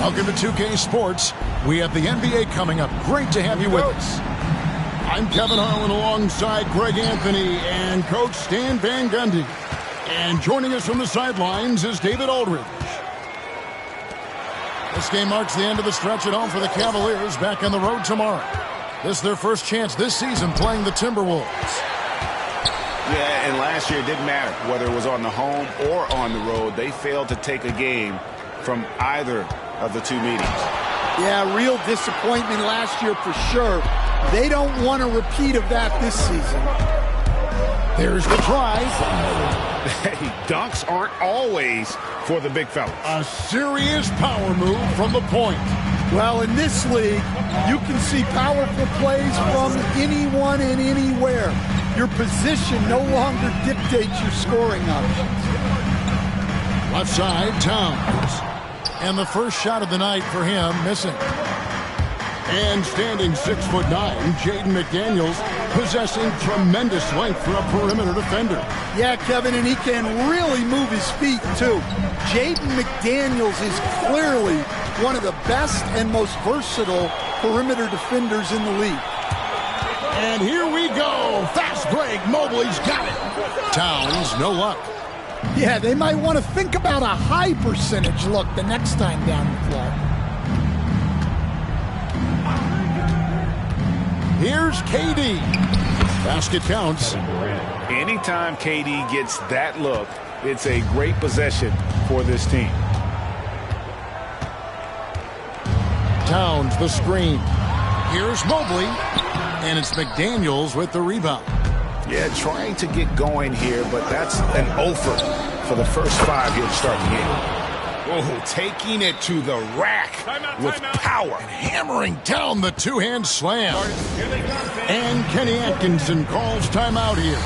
Welcome to 2K Sports. We have the NBA coming up. Great to have you with us. I'm Kevin Harlan alongside Greg Anthony and Coach Stan Van Gundy. And joining us from the sidelines is David Aldridge. This game marks the end of the stretch at home for the Cavaliers, back on the road tomorrow. This is their first chance this season playing the Timberwolves. Yeah, and last year it didn't matter whether it was on the home or on the road. They failed to take a game from either of the two meetings. Yeah, real disappointment last year for sure. They don't want a repeat of that this season. There's the try. Hey, dunks aren't always for the big fellas. A serious power move from the point. Well, in this league, you can see powerful plays from anyone and anywhere. Your position no longer dictates your scoring options. Left side, Towns. And the first shot of the night for him, missing. And standing 6'9", Jaden McDaniels, possessing tremendous length for a perimeter defender. Yeah, Kevin, and he can really move his feet, too. Jaden McDaniels is clearly one of the best and most versatile perimeter defenders in the league. And here we go. Fast break. Mobley's got it. Towns, no luck. Yeah, they might want to think about a high percentage look the next time down the floor. Here's KD. Basket counts. Anytime KD gets that look, it's a great possession for this team. Towns, the screen. Here's Mobley. And it's McDaniels with the rebound. Yeah, trying to get going here, but that's an offer for the first 5 here to start the game. Oh, taking it to the rack with power. And hammering down the two-hand slam. And Kenny Atkinson calls timeout here.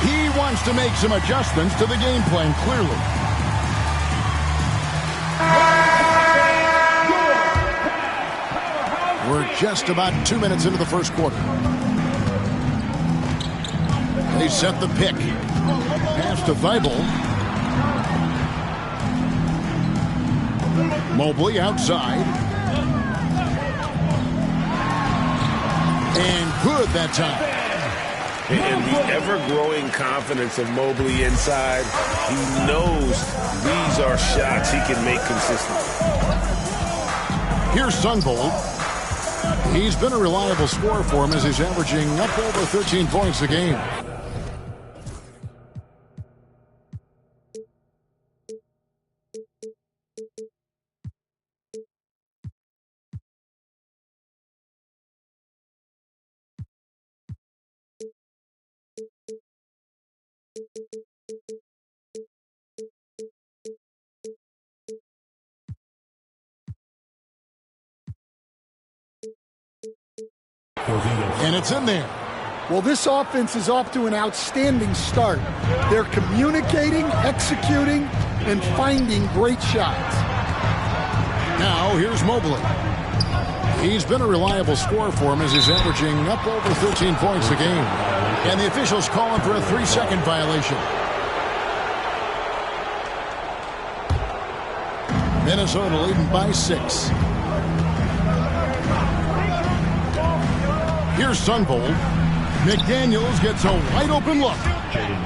He wants to make some adjustments to the game plan, clearly. We're just about 2 minutes into the first quarter. They set the pick. Pass to Thibault. Mobley outside. And good that time. And the ever-growing confidence of Mobley inside. He knows these are shots he can make consistently. Here's Sunvold. He's been a reliable scorer for him as he's averaging up over 13 points a game. And it's in there. Well, this offense is off to an outstanding start. They're communicating, executing, and finding great shots. Now, here's Mobley. He's been a reliable scorer for him as he's averaging up over 13 points a game. And the officials calling for a 3-second violation. Minnesota leading by 6. Here's Sunvold. McDaniels gets a wide-open look.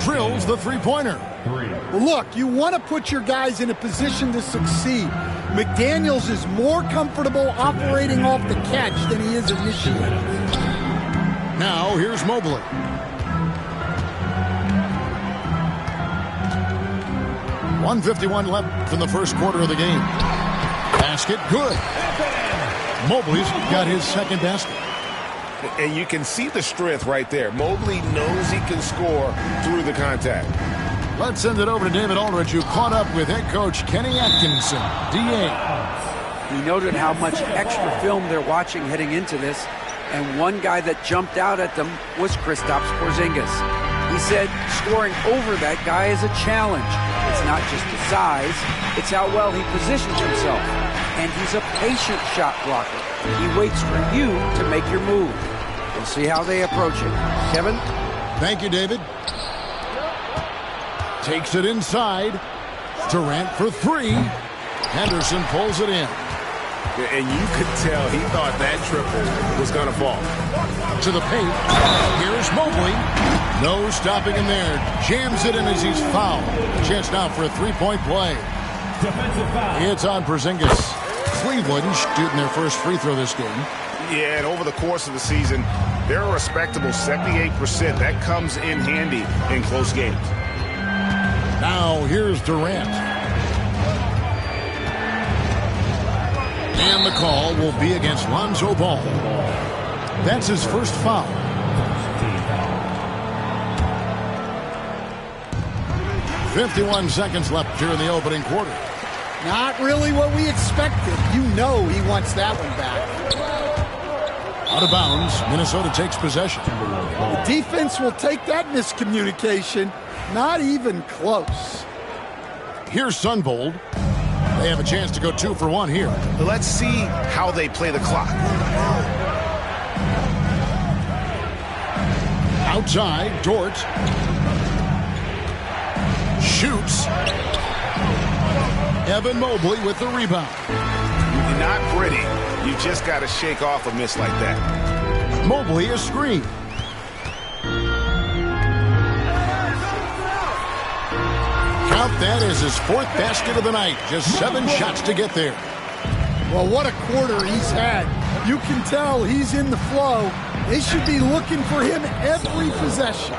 Drills the three-pointer. Well, look, you want to put your guys in a position to succeed. McDaniels is more comfortable operating off the catch than he is initiating. Now, here's Mobley. .151 left in the first quarter of the game. Basket, good. Mobley's got his second basket. And you can see the strength right there. Mobley knows he can score through the contact. Let's send it over to David Aldridge, who caught up with head coach Kenny Atkinson, DA. He noted how much extra film they're watching heading into this, and one guy that jumped out at them was Kristaps Porzingis. He said scoring over that guy is a challenge. It's not just his size, it's how well he positions himself. And he's a patient shot blocker. He waits for you to make your move. We'll see how they approach it. Kevin? Thank you, David. Takes it inside. Durant for three. Henderson pulls it in. And you could tell he thought that triple was going to fall. To the paint. Here's Mobley. No stopping him there. Jams it in as he's fouled. Chance now for a three-point play. It's on Porzingis. Cleveland shooting their first free throw this game. Yeah, and over the course of the season, they're a respectable 78%. That comes in handy in close games. Now here's Durant. And the call will be against Lonzo Ball. That's his first foul. "51 seconds left here in the opening quarter." Not really what we expected. You know he wants that one back. Out of bounds, Minnesota takes possession. The defense will take that miscommunication. Not even close. Here's Sunvold. They have a chance to go 2 for 1 here. Let's see how they play the clock. Outside, Dort. Shoots. Evan Mobley with the rebound. Not pretty. You just got to shake off a miss like that. Mobley is screened. Count that as his fourth basket of the night. Just 7 shots to get there. Well, what a quarter he's had. You can tell he's in the flow. They should be looking for him every possession.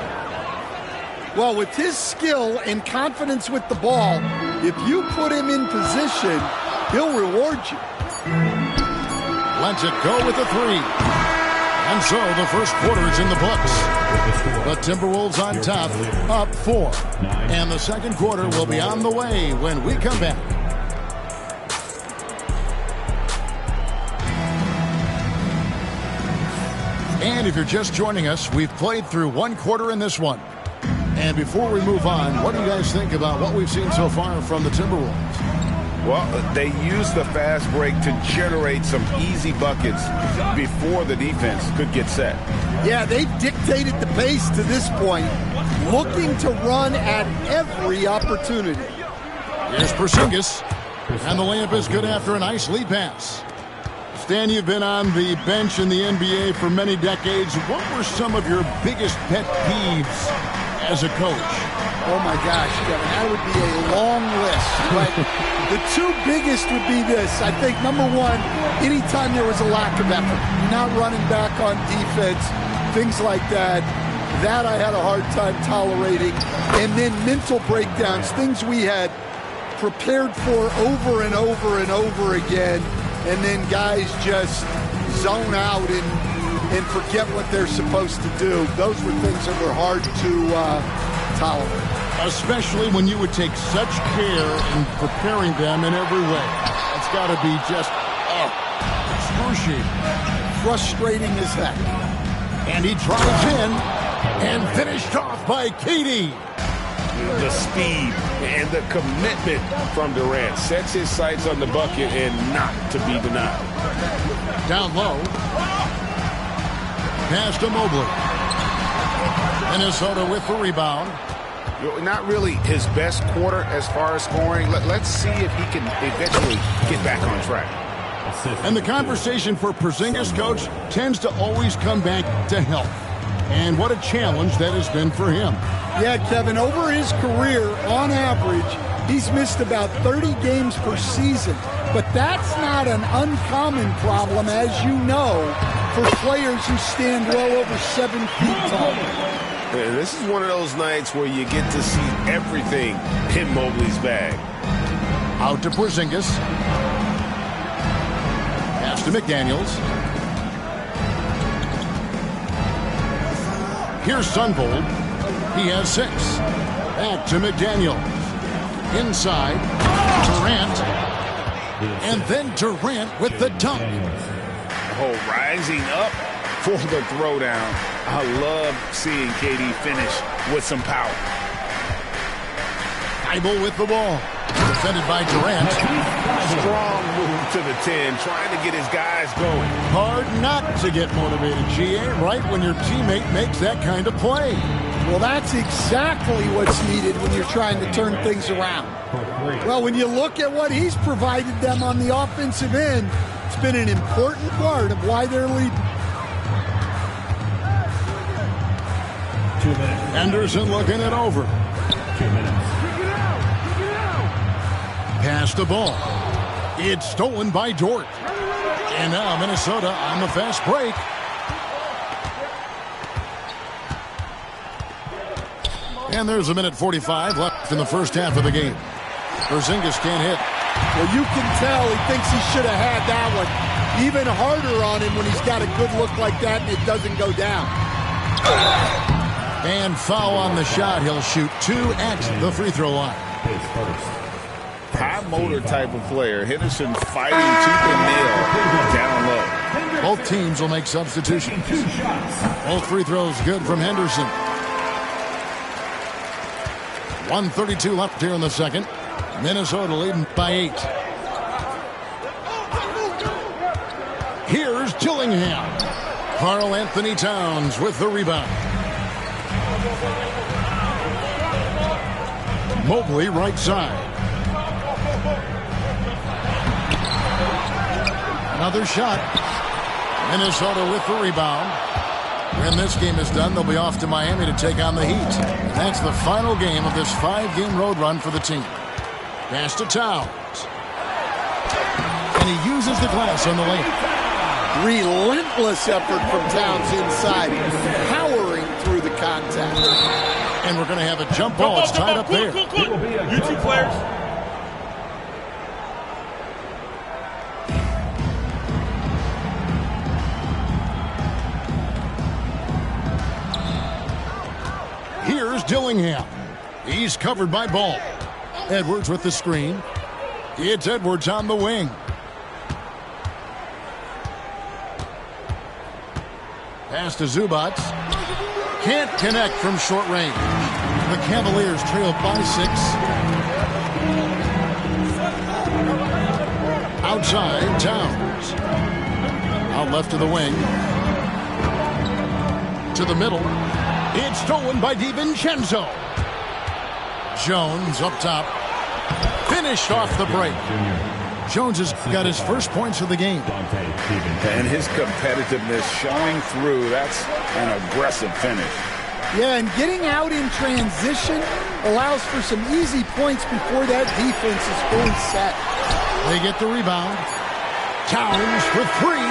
Well, with his skill and confidence with the ball, if you put him in position, he'll reward you. Lets it go with the three. And so the first quarter is in the books. The Timberwolves on top, up 4. And the second quarter will be on the way when we come back. And if you're just joining us, we've played through 1 quarter in this one. And before we move on, what do you guys think about what we've seen so far from the Timberwolves? Well, they used the fast break to generate some easy buckets before the defense could get set. Yeah, they've dictated the pace to this point, looking to run at every opportunity. Here's Porzingis, and the layup is good after a nice lead pass. Stan, you've been on the bench in the NBA for many decades. What were some of your biggest pet peeves as a coach? Oh my gosh, Kevin, that would be a long list. But the 2 biggest would be this. I think number 1, anytime there was a lack of effort, you're not running back on defense, things like that. That I had a hard time tolerating. And then mental breakdowns, things we had prepared for over and over and over again. And then guys just zone out and forget what they're supposed to do. Those were things that were hard to tolerate. Especially when you would take such care in preparing them in every way. It's got to be just excruciating. Frustrating as heck. And he drives in and finished off by KD. The speed and the commitment from Durant sets his sights on the bucket and not to be denied. Down low. Pass to Mobley. Minnesota with the rebound. Not really his best quarter as far as scoring. Let's see if he can eventually get back on track. And the conversation for Porzingis, coach, tends to always come back to health. And what a challenge that has been for him. Yeah, Kevin, over his career, on average, he's missed about 30 games per season. But that's not an uncommon problem, as you know, for players who stand well over 7 feet tall. And this is one of those nights where you get to see everything in Mobley's bag. Out to Porzingis. Pass to McDaniels. Here's Sunvold. He has 6. Back to McDaniel. Inside. Durant. And then Durant with the dunk. Oh, rising up for the throwdown. I love seeing KD finish with some power. Bible with the ball. Defended by Durant. Strong move to the 10, trying to get his guys going. Hard not to get motivated, GA, right when your teammate makes that kind of play. Well, that's exactly what's needed when you're trying to turn things around. Well, when you look at what he's provided them on the offensive end, it's been an important part of why they're leading. 2 minutes. Henderson looking it over. 2 minutes. Pass the ball. It's stolen by Dort. And now Minnesota on the fast break. And there's a minute 45 left in the first half of the game. Porzingis can't hit. Well, you can tell he thinks he should have had that one. Even harder on him when he's got a good look like that and it doesn't go down. And foul on the shot. He'll shoot 2 at the free throw line. High motor type of player. Henderson fighting tooth and nail down low. Both teams will make substitutions. Both free throws good from Henderson. 1:32 left here in the second. Minnesota leading by 8. Here's Dillingham. Karl Anthony Towns with the rebound. Mobley right side. Another shot. Minnesota with the rebound. When this game is done, they'll be off to Miami to take on the Heat. That's the final game of this 5-game road run for the team. Pass to Towns. And he uses the glass on the layup. Relentless effort from Towns inside, powering through the contact. And we're going to have a jump ball. It's tied up there. You two players. Here's Dillingham. He's covered by Ball. Edwards with the screen. It's Edwards on the wing. Pass to Zubac. Can't connect from short range. The Cavaliers trail by 6. Outside, Towns. Out left to the wing. To the middle. It's stolen by DiVincenzo. Jones up top. Finished off the break. Jones has got his first points of the game. And his competitiveness showing through. That's an aggressive finish. Yeah, and getting out in transition allows for some easy points before that defense is fully set. They get the rebound. Towns for 3.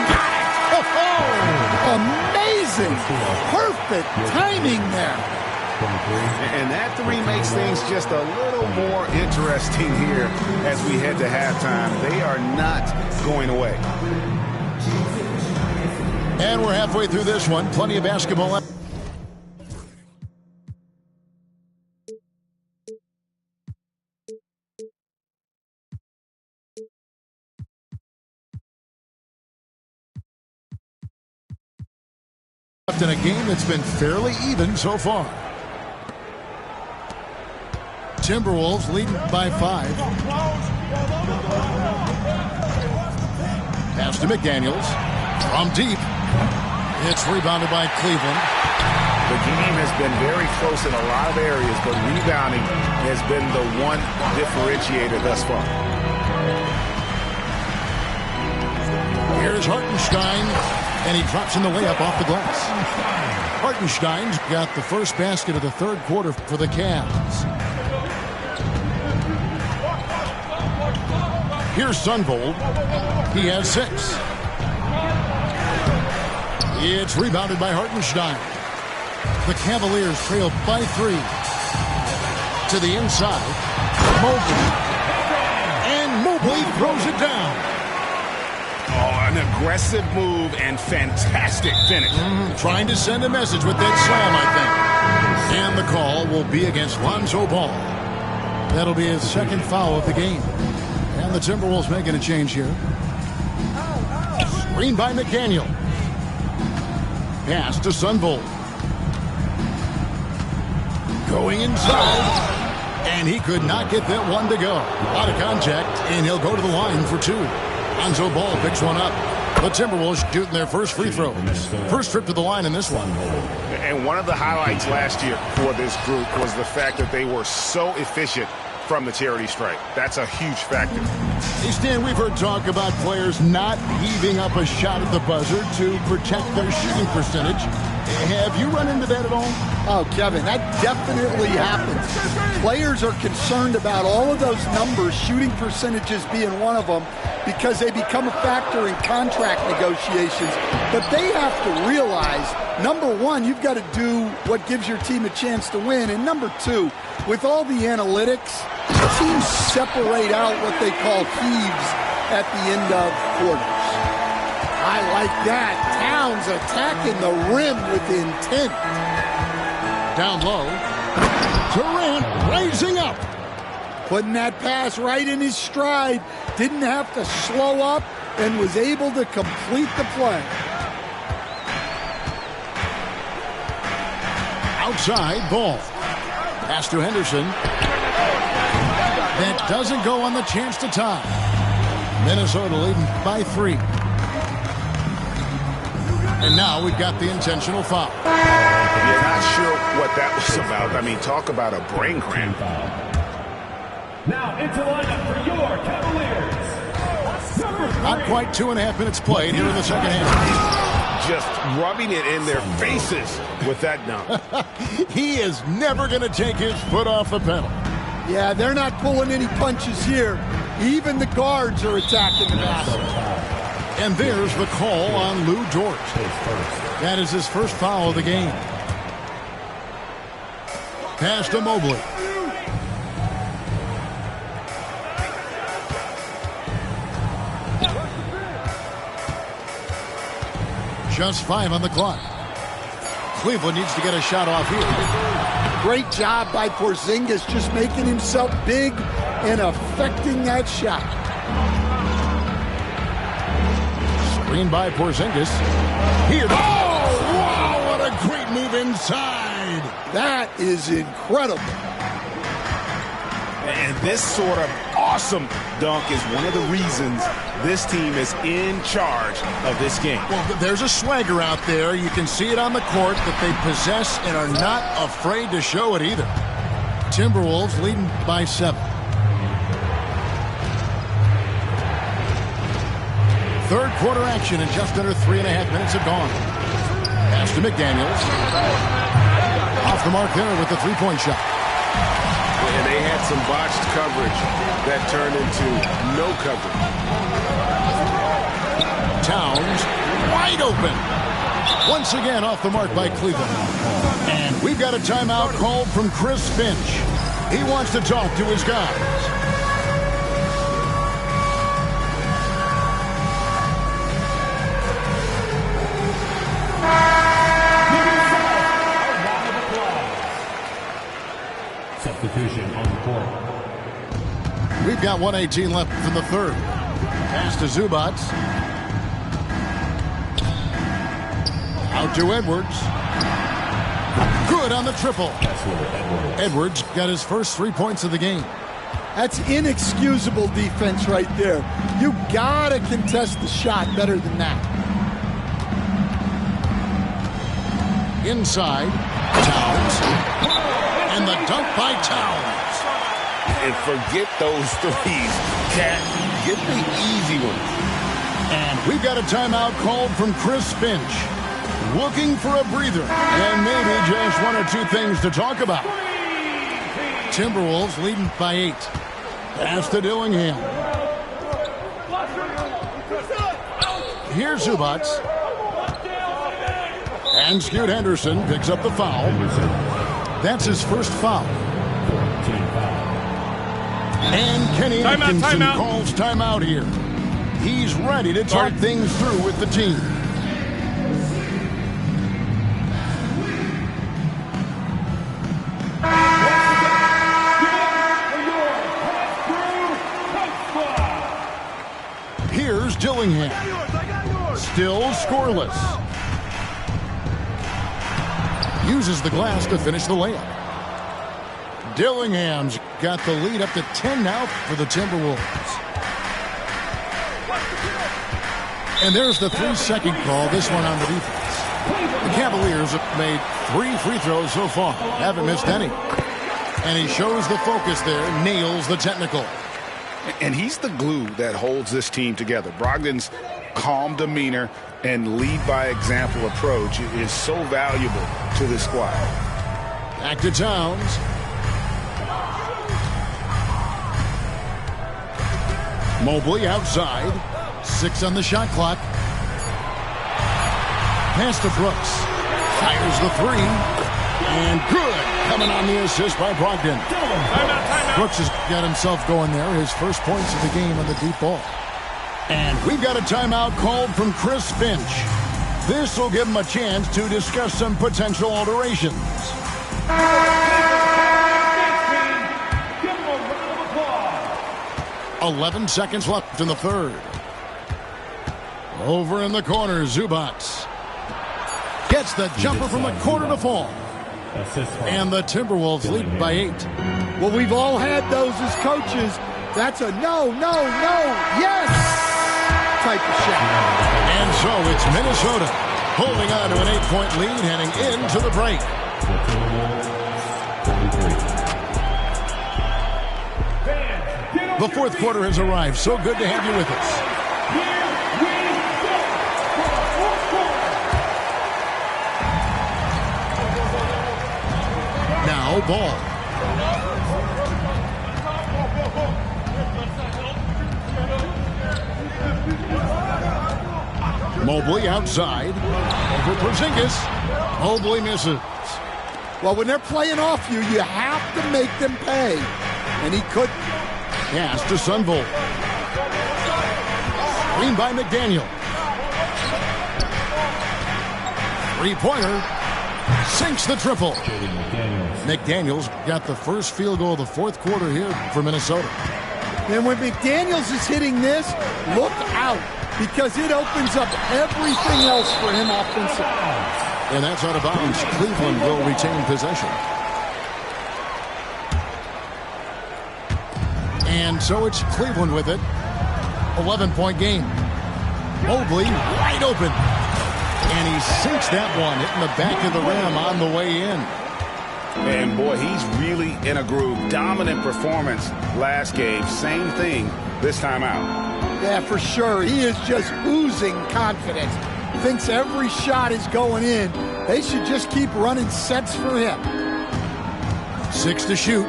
Oh, amazing. Perfect timing there. And that 3 makes things just a little more interesting here as we head to halftime. They are not going away. And we're halfway through this one. Plenty of basketball left. In a game that's been fairly even so far. Timberwolves leading by 5. Pass to McDaniels. From deep. It's rebounded by Cleveland. The game has been very close in a lot of areas, but rebounding has been the one differentiator thus far. Here's Hartenstein, and he drops in the layup off the glass. Hartenstein's got the first basket of the third quarter for the Cavs. Here's Sunvold. He has 6. It's rebounded by Hartenstein. The Cavaliers trail by 3. To the inside. Mobley. And Mobley throws it down. Oh, an aggressive move and fantastic finish. Trying to send a message with that slam, I think. And the call will be against Lonzo Ball. That'll be his second foul of the game. And the Timberwolves making a change here. Screen by McDaniel. Pass to Sunvolt. Going inside. And he could not get that one to go. A lot of contact, and he'll go to the line for two. Lonzo Ball picks one up. The Timberwolves shooting their first free throws. First trip to the line in this one. And one of the highlights last year for this group was the fact that they were so efficient from the charity stripe. That's a huge factor. Hey, Stan, we've heard talk about players not heaving up a shot at the buzzer to protect their shooting percentage. Have you run into that at all? Oh, Kevin, that definitely happens. Players are concerned about all of those numbers, shooting percentages being one of them, because they become a factor in contract negotiations. But they have to realize, number one, you've got to do what gives your team a chance to win. And number two, with all the analytics, teams separate out what they call heaves at the end of quarters. I like that. Towns attacking the rim with intent. Down low. Durant raising up. Putting that pass right in his stride. Didn't have to slow up and was able to complete the play. Outside Ball. Pass to Henderson. That doesn't go on the chance to tie. Minnesota leading by 3. And now we've got the intentional foul. You're not sure what that was about. I mean, talk about a brain cramp. Now into lineup for your Cavaliers. Not quite 2.5 minutes played here in the second half. Just rubbing it in their faces with that dunk. He is never going to take his foot off the pedal. Yeah, they're not pulling any punches here. Even the guards are attacking the basket. And there's the call on Lou Dort. That is his first foul of the game. Pass to Mobley. Just 5 on the clock. Cleveland needs to get a shot off here. Great job by Porzingis, just making himself big and affecting that shot. Screen by Porzingis. Here. Oh, wow, what a great move inside. That is incredible. And this sort of awesome dunk is one of the reasons this team is in charge of this game. Well, there's a swagger out there. You can see it on the court that they possess and are not afraid to show it either. Timberwolves leading by 7. Third quarter action and just under 3.5 minutes have gone. Pass to McDaniels. Off the mark there with the three-point shot. And they had some botched coverage that turned into no coverage. Towns wide open. Once again off the mark by Cleveland. And we've got a timeout called from Chris Finch. He wants to talk to his guys. Substitution on the court. We've got 1:18 left in the third. Pass to Zubats. Out to Edwards. Good on the triple. Edwards got his first 3 points of the game. That's inexcusable defense right there. You gotta contest the shot better than that. Inside, Towns. And the dunk by Towns. And forget those threes, Cat. Get the easy ones. And we've got a timeout called from Chris Finch. Looking for a breather. And maybe just 1 or 2 things to talk about. Timberwolves leading by 8. Pass to Dillingham. Here's Zubats. And Scoot Henderson picks up the foul. That's his first foul. And Kenny Atkinson calls timeout here. He's ready to talk things through with the team. Dillingham. Still scoreless. Uses the glass to finish the layup. Dillingham's got the lead up to 10 now for the Timberwolves. And there's the 3-second call, this one on the defense. The Cavaliers have made 3 free throws so far. Haven't missed any. And he shows the focus there, nails the technical. And he's the glue that holds this team together. Brogdon's calm demeanor and lead by example approach is so valuable to this squad. Back to Towns. Mobley outside. 6 on the shot clock. Pass to Brooks. Fires the 3. And good. Coming on the assist by Brogdon. Brooks has got himself going there. His first points of the game on the deep ball. And we've got a timeout called from Chris Finch. This will give him a chance to discuss some potential alterations. 11 seconds left in the third. Over in the corner, Zubac gets the jumper from the corner to fall. And the Timberwolves lead by 8. Well, we've all had those as coaches. That's a no, yes type of shot. And so it's Minnesota holding on to an 8-point lead heading into the break. The fourth quarter has arrived. So good to have you with us. Now Ball. Mobley outside. Over Porzingis. Mobley misses. Well, when they're playing off you, you have to make them pay. And he couldn't. Pass to Sunvolt. Screen by McDaniel. 3-pointer. Sinks the triple. McDaniels got the first field goal of the fourth quarter here for Minnesota. And when McDaniels is hitting this, look out, because it opens up everything else for him offensively. And that's out of bounds. Cleveland will retain possession. And so it's Cleveland with it. 11-point game. Mobley wide open. And he sinks that one, hitting the back of the rim on the way in. And boy, he's really in a groove. Dominant performance last game. Same thing this time out. Yeah, for sure. He is just oozing confidence. Thinks every shot is going in. They should just keep running sets for him. 6 to shoot.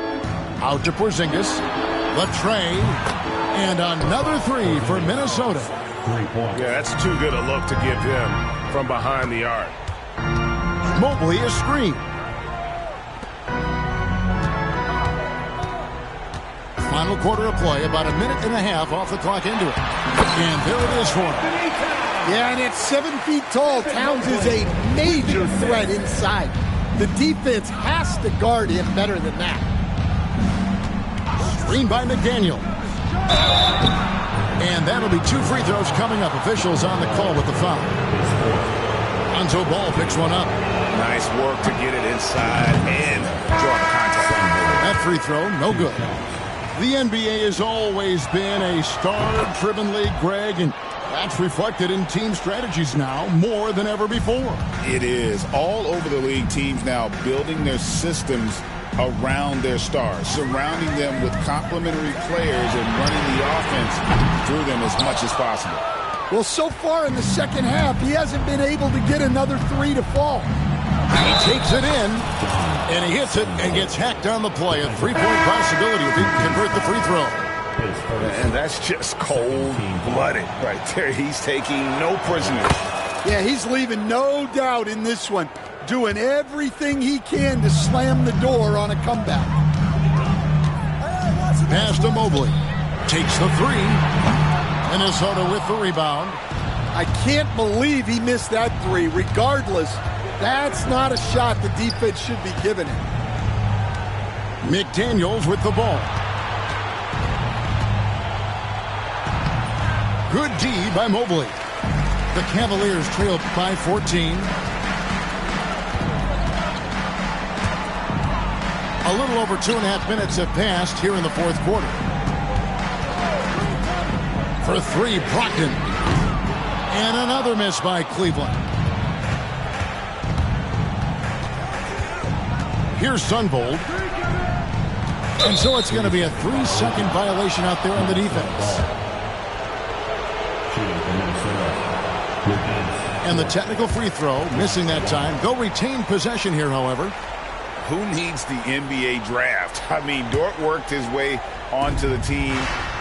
Out to Porzingis. The tray. And another 3 for Minnesota. Yeah, that's too good a look to give him from behind the arc. Mobley a screen. Final quarter of play, about a minute and a half off the clock into it. And there it is for him. Yeah, and at 7 feet tall, Towns is a major threat inside. The defense has to guard him better than that. Screen by McDaniel. And that'll be 2 free throws coming up. Officials on the call with the foul. Lonzo Ball picks one up. Nice work to get it inside and draw the contact. That free throw, no good. The NBA has always been a star-driven league, Greg, and that's reflected in team strategies now more than ever before. It is. All over the league, teams now building their systems around their stars, surrounding them with complementary players and running the offense through them as much as possible. Well, so far in the second half, he hasn't been able to get another 3 to fall. He takes it in, and he hits it and gets hacked on the play. A 3-point possibility if he can convert the free throw. And that's just cold-blooded right there. He's taking no prisoners. Yeah, he's leaving no doubt in this one. Doing everything he can to slam the door on a comeback. Pass to Mobley. Takes the 3. Minnesota with the rebound. I can't believe he missed that 3. Regardless, that's not a shot the defense should be giving him. McDaniels with the ball. Good D by Mobley. The Cavaliers trail by 14. A little over 2.5 minutes have passed here in the fourth quarter. For three, Brogdon. And another miss by Cleveland. Here's Sunvold. And so it's going to be a 3-second violation out there on the defense. And the technical free throw, missing that time. They'll retain possession here, however. Who needs the NBA draft? I mean, Dort worked his way onto the team,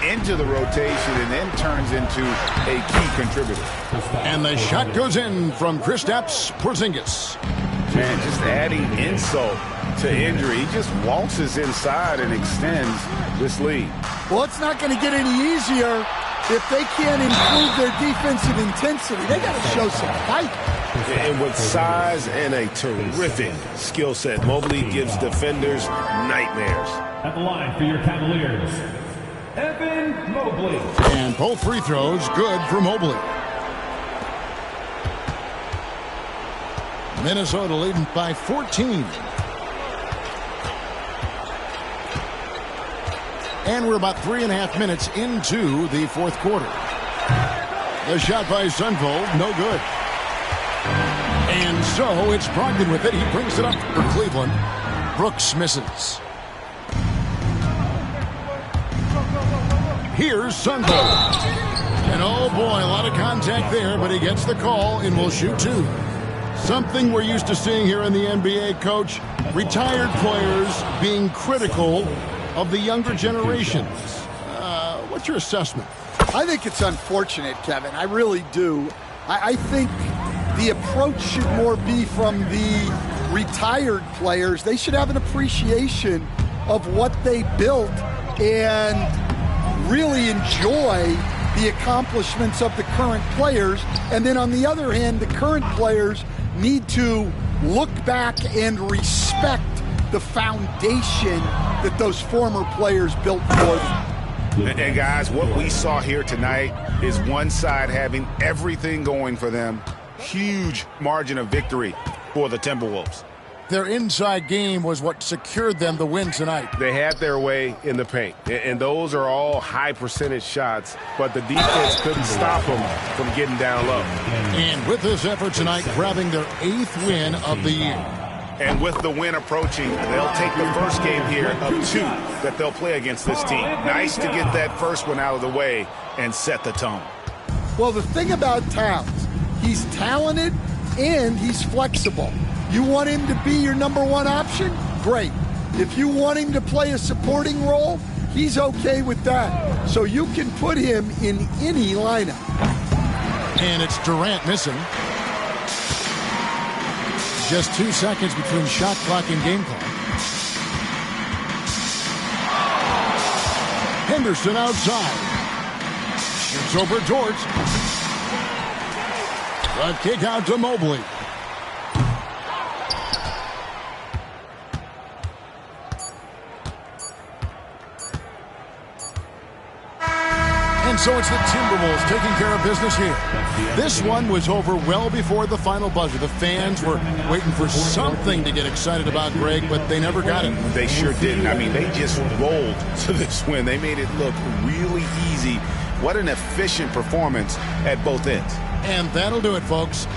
into the rotation, and then turns into a key contributor. And the shot goes in from Kristaps Porzingis. Man, just adding insult to injury. He just waltzes inside and extends this lead. Well, it's not going to get any easier if they can't improve their defensive intensity. They got to show some fight. And with size and a terrific skill set, Mobley gives defenders nightmares. At the line for your Cavaliers, Evan Mobley. And both free throws good for Mobley. Minnesota leading by 14. And we're about 3.5 minutes into the fourth quarter. The shot by Sunvold, no good. And so it's Brogdon with it. He brings it up for Cleveland. Brooks misses. Here's Sunvold. And oh boy, a lot of contact there, but he gets the call and will shoot two. Something we're used to seeing here in the NBA, Coach. Retired players being critical of the younger generations. What's your assessment? I think it's unfortunate, Kevin. I really do. I think the approach should more be from the retired players. They should have an appreciation of what they built and really enjoy the accomplishments of the current players. And then on the other hand, the current players need to look back and respect the foundation that those former players built for them. And guys, what we saw here tonight is one side having everything going for them. Huge margin of victory for the Timberwolves. Their inside game was what secured them the win tonight. They had their way in the paint, and those are all high percentage shots, but the defense couldn't stop them from getting down low. And with this effort tonight, grabbing their 8th win of the year. And with the win approaching, they'll take the first game here of 2 that they'll play against this team. Nice to get that first one out of the way and set the tone. Well, the thing about Towns, he's talented and he's flexible. You want him to be your number one option? Great. If you want him to play a supporting role, he's okay with that. So you can put him in any lineup. And it's Durant missing. Just 2 seconds between shot clock and game clock. Henderson outside. Shoots over Dort. The kick out to Mobley. And so it's the Timberwolves taking care of business here. This one was over well before the final buzzer. The fans were waiting for something to get excited about, Greg, but they never got it. They sure didn't. I mean, they just rolled to this win. They made it look really easy. What an efficient performance at both ends. And that'll do it, folks.